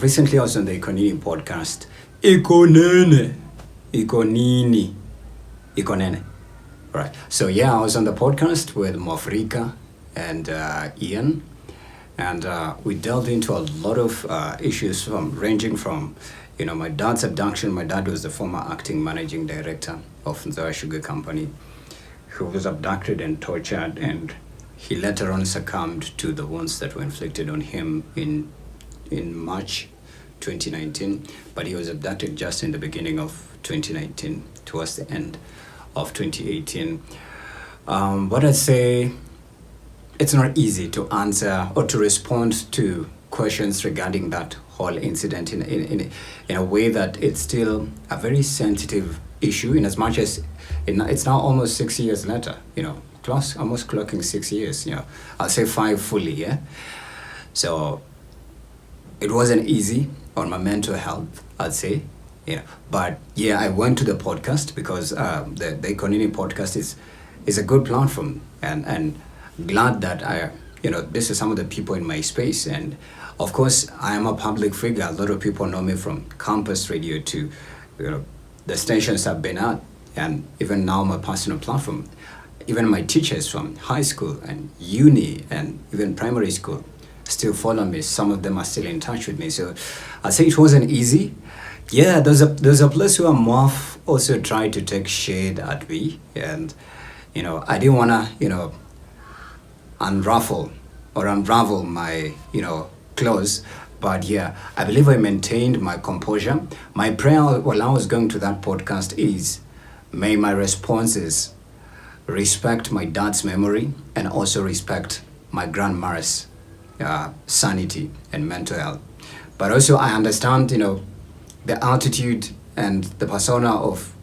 recently I was on the Nini podcast. Nini, Nini. Right. So yeah, I was on the podcast with Mwafreeka and Ian, and we delved into a lot of issues ranging from, my dad's abduction. My dad was the former acting managing director of the Sugar Company, who was abducted and tortured, and he later on succumbed to the wounds that were inflicted on him in March 2019, but he was abducted just in the beginning of 2019, towards the end of 2018. What I'd say, it's not easy to answer or to respond to questions regarding that whole incident in a way that it's still a very sensitive issue, in as much as it's now almost 6 years later, almost clocking 6 years, I'll say 5 fully, yeah? So it wasn't easy on my mental health, I'd say, but I went to the podcast because the Nini podcast is a good platform, and glad that this is some of the people in my space. And of course, I am a public figure. A lot of people know me from campus radio to the stations I've been at, and even now my personal platform. Even my teachers from high school and uni and even primary school still follow me. Some of them are still in touch with me. So I'd say it wasn't easy. Yeah, there's a place where Mwaf also tried to take shade at me, and I didn't wanna unravel my clothes, but I believe I maintained my composure. My prayer while I was going to that podcast is, may my responses respect my dad's memory and also respect my grandma's sanity and mental health. But also I understand, the attitude and the persona of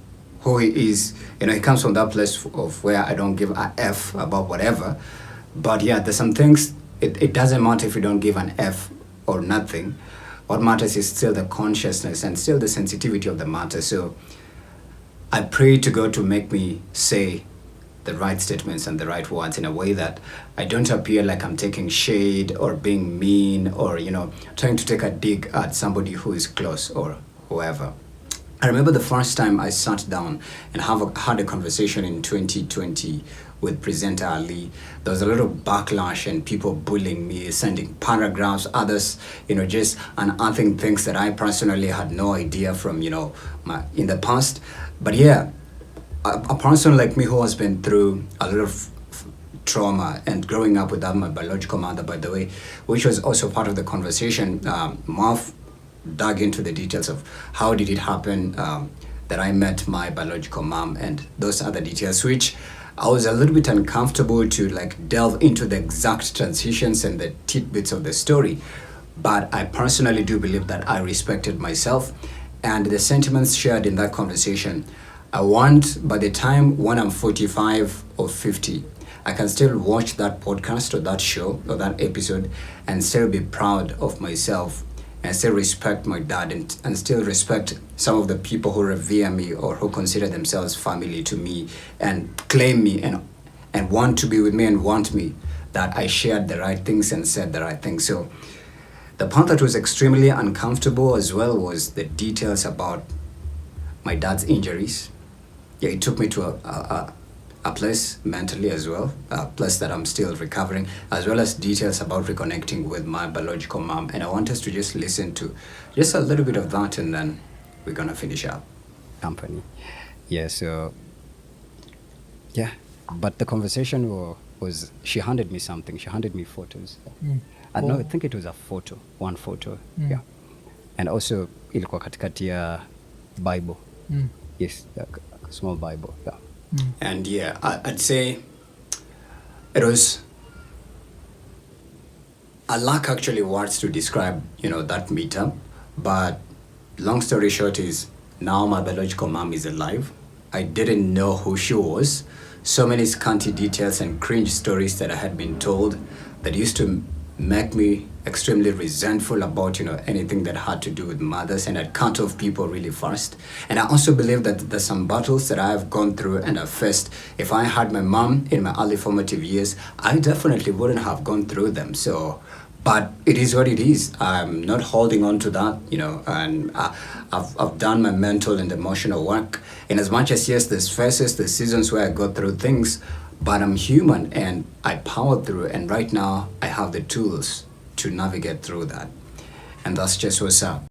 who he is. He comes from that place of where I don't give a F about whatever. But there's some things, it doesn't matter if you don't give an F or nothing. What matters is still the consciousness and still the sensitivity of the matter. So I pray to God to make me say the right statements and the right words in a way that I don't appear like I'm taking shade or being mean or, trying to take a dig at somebody who is close or whoever. I remember the first time I sat down and had a conversation in 2020 with presenter Ali. There was a lot of backlash and people bullying me, sending paragraphs, others, just unearthing things that I personally had no idea from, in the past. But a person like me who has been through a lot of trauma and growing up without my biological mother, by the way, which was also part of the conversation, Marv dug into the details of how did it happen that I met my biological mom and those other details, which I was a little bit uncomfortable to delve into the exact transitions and the tidbits of the story. But I personally do believe that I respected myself and the sentiments shared in that conversation. I want, by the time when I'm 45 or 50, I can still watch that podcast or that show or that episode and still be proud of myself and still respect my dad and still respect some of the people who revere me or who consider themselves family to me and claim me and want to be with me and want me, that I shared the right things and said the right things. So the part that was extremely uncomfortable as well was the details about my dad's injuries. It took me to a place mentally as well, a place that I'm still recovering, as well as details about reconnecting with my biological mom. And I want us to just listen to just a little bit of that, and then we're gonna finish up. Company. But the conversation was she handed me something. She handed me photos. I think it was one photo. And also ilikuwa katikati ya Bible. Yes, a small Bible. And I'd say it was, I lack actually words to describe, that meetup. But long story short is, now my biological mom is alive. I didn't know who she was. So many scanty details and cringe stories that I had been told that used to make me extremely resentful about, anything that had to do with mothers, and I'd cut off people really fast. And I also believe that there's some battles that I have gone through and I've faced. If I had my mom in my early formative years, I definitely wouldn't have gone through them. So But it is what it is. I'm not holding on to that, and I've done my mental and emotional work. In as much as, yes, there's phases, there's seasons where I go through things, but I'm human and I power through. And right now, I have the tools to navigate through that. And that's just what's up.